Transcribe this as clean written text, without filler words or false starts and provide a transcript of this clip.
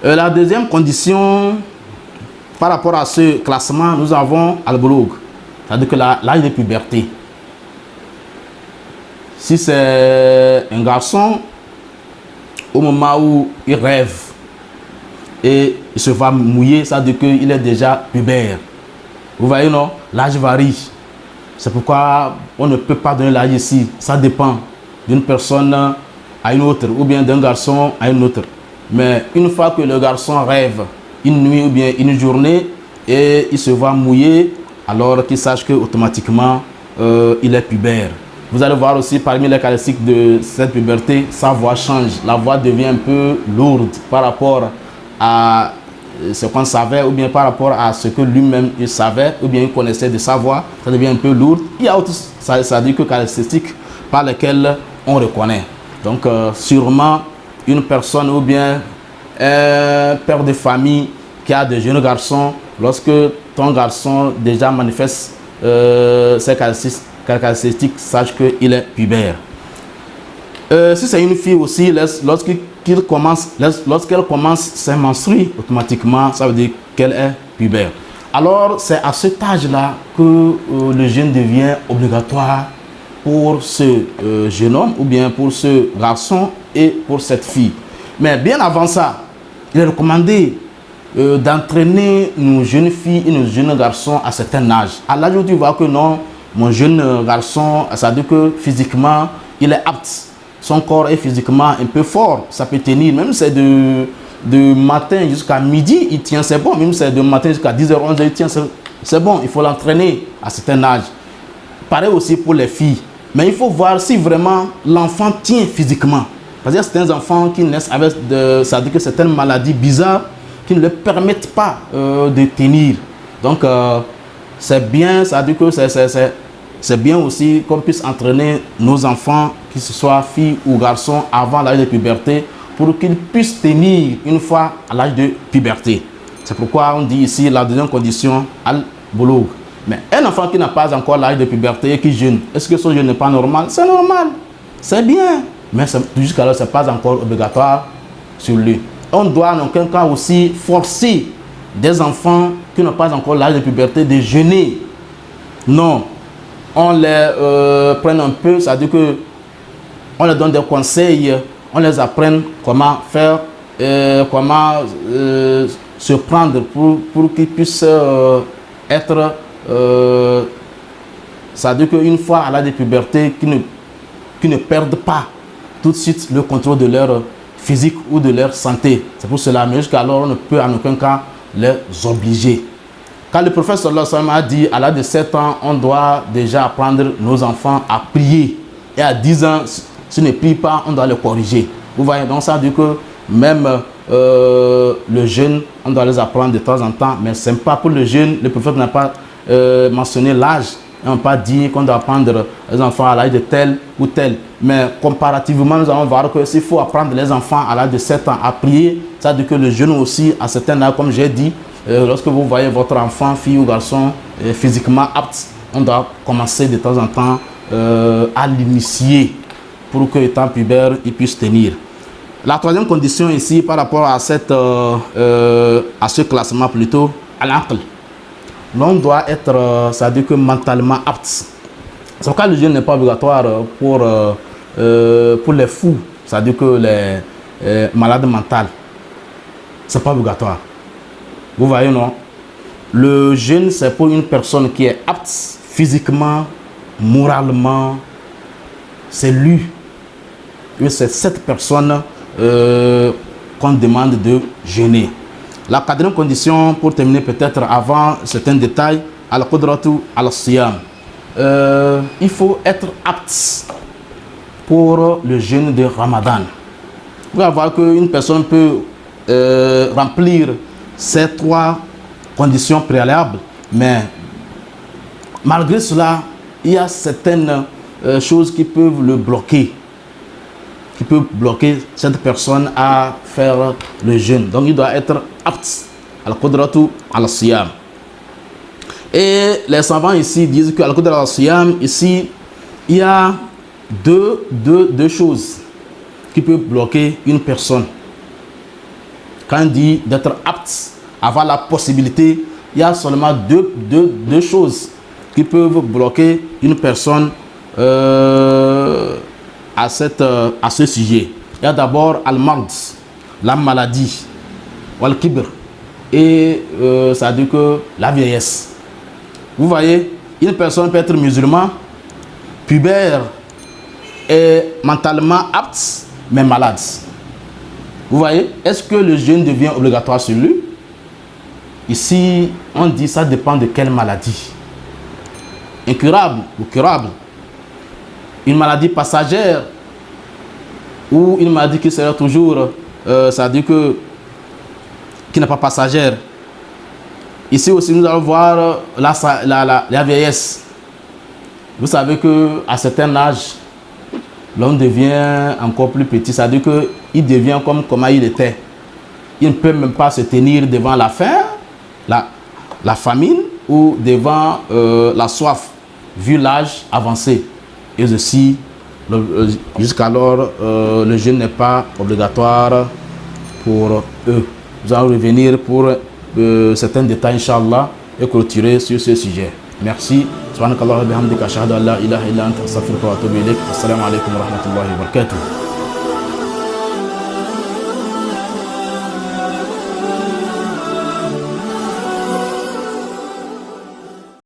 La deuxième condition, par rapport à ce classement, nous avons al-Bulugh, c'est-à-dire que l'âge de puberté. Si c'est un garçon, au moment où il rêve et il se va mouiller, ça veut dire qu'il est déjà pubère. Vous voyez, non? L'âge varie. C'est pourquoi on ne peut pas donner l'âge ici. Ça dépend d'une personne à une autre, ou bien d'un garçon à une autre. Mais une fois que le garçon rêve une nuit ou bien une journée et il se va mouiller, alors qu'il sache qu'automatiquement il est pubère. Vous allez voir aussi parmi les caractéristiques de cette puberté, sa voix change. La voix devient un peu lourde par rapport à ce qu'on savait, ou bien par rapport à ce que lui-même il savait, ou bien il connaissait de sa voix, ça devient un peu lourd. Il y a autres, ça dit que caractéristiques par lesquelles on reconnaît. Donc sûrement une personne ou bien un père de famille qui a de jeunes garçons, lorsque ton garçon déjà manifeste ces caractéristiques, sache qu'il est pubère. Si c'est une fille aussi, lorsqu'elle commence ses menstrues, automatiquement, ça veut dire qu'elle est pubère. Alors, c'est à cet âge-là que le jeûne devient obligatoire pour ce jeune homme ou bien pour ce garçon et pour cette fille. Mais bien avant ça, il est recommandé d'entraîner nos jeunes filles et nos jeunes garçons à certain âge. À l'âge où tu vois que non, mon jeune garçon, ça veut dire que physiquement, il est apte. Son corps est physiquement un peu fort, ça peut tenir, même c'est de matin jusqu'à midi, il tient, c'est bon, même c'est de matin jusqu'à 10h, 11h, il tient, c'est bon, il faut l'entraîner à certain âge. Pareil aussi pour les filles, mais il faut voir si vraiment l'enfant tient physiquement. Parce qu'il y a certains enfants qui naissent avec, ça veut dire que certaines maladies bizarres qui ne leur permettent pas de tenir. Donc, c'est bien, ça veut dire que c'est bien aussi qu'on puisse entraîner nos enfants, qu'ils soient filles ou garçons, avant l'âge de puberté, pour qu'ils puissent tenir une fois à l'âge de puberté. C'est pourquoi on dit ici la deuxième condition, al-Bulugh. Mais un enfant qui n'a pas encore l'âge de puberté et qui jeûne, est-ce que son jeûne n'est pas normal? C'est normal, c'est bien, mais jusqu'alors ce n'est pas encore obligatoire sur lui. On doit en aucun cas aussi forcer des enfants qui n'ont pas encore l'âge de puberté de jeûner. Non. On les prend un peu, ça veut dire que on leur donne des conseils, on les apprend comment faire, comment se prendre pour qu'ils puissent être, ça veut dire qu'une fois à l'âge de puberté, qu'ils ne perdent pas tout de suite le contrôle de leur physique ou de leur santé. C'est pour cela, mais jusqu'alors on ne peut en aucun cas les obliger. Quand le prophète sallallahu alayhi wa sallam a dit à l'âge de 7 ans, on doit déjà apprendre nos enfants à prier. Et à 10 ans, s'ils ne prient pas, on doit les corriger. Vous voyez, donc ça veut dire que même le jeûne, on doit les apprendre de temps en temps. Mais ce n'est pas pour le jeûne, le prophète n'a pas mentionné l'âge. On n'a pas dit qu'on doit apprendre les enfants à l'âge de tel ou tel. Mais comparativement, nous allons voir que s'il faut apprendre les enfants à l'âge de 7 ans à prier, ça veut dire que le jeûne aussi, à certains âges, comme j'ai dit, lorsque vous voyez votre enfant, fille ou garçon, physiquement apte, on doit commencer de temps en temps à l'initier pour que, étant pubère, il puisse tenir. La troisième condition ici, par rapport à, ce classement plutôt, à l'aql. L'on doit être, ça veut dire que mentalement apte. C'est pourquoi le jeûne n'est pas obligatoire pour les fous, ça veut dire que les malades mentales. Ce n'est pas obligatoire. Vous voyez, non? Le jeûne, c'est pour une personne qui est apte physiquement, moralement. C'est lui. Et c'est cette personne qu'on demande de jeûner. La quatrième condition, pour terminer peut-être avant certains détails, al-qudratu al-siyam. Il faut être apte pour le jeûne de Ramadan. Vous allez voir qu'une personne peut remplir ces trois conditions préalables, mais malgré cela, il y a certaines choses qui peuvent le bloquer, qui peuvent bloquer cette personne à faire le jeûne. Donc il doit être apte al-qudratu al-siyam. Et les savants ici disent que al-qudratu al-siyam, ici, il y a deux choses qui peuvent bloquer une personne quand on dit d'être apte, avoir la possibilité, il y a seulement deux choses qui peuvent bloquer une personne à ce sujet. Il y a d'abord al-mard, la maladie, wal-kibr, et ça veut dire que la vieillesse. Vous voyez, une personne peut être musulman, pubère, est mentalement apte, mais malade. Vous voyez, est-ce que le jeûne devient obligatoire sur lui? Ici, on dit ça dépend de quelle maladie. Incurable ou curable. Une maladie passagère ou une maladie qui sera toujours, ça veut dire que qui n'est pas passagère. Ici aussi, nous allons voir la vieillesse. Vous savez qu'à un certain âge, l'homme devient encore plus petit. Ça veut dire qu'il devient comme comment il était. Il ne peut même pas se tenir devant la faim, la famine ou devant la soif, vu l'âge avancé. Et aussi, jusqu'alors, le jeûne n'est pas obligatoire pour eux. Nous allons revenir pour certains détails, Inch'Allah, et clôturer sur ce sujet. Merci. Subhanakallah wa bihamdika ashhadu an la ilaha illa anta astaghfiruka wa atubu ilayk. Assalamu alaikum wa rahmatullahi wa barakatuh.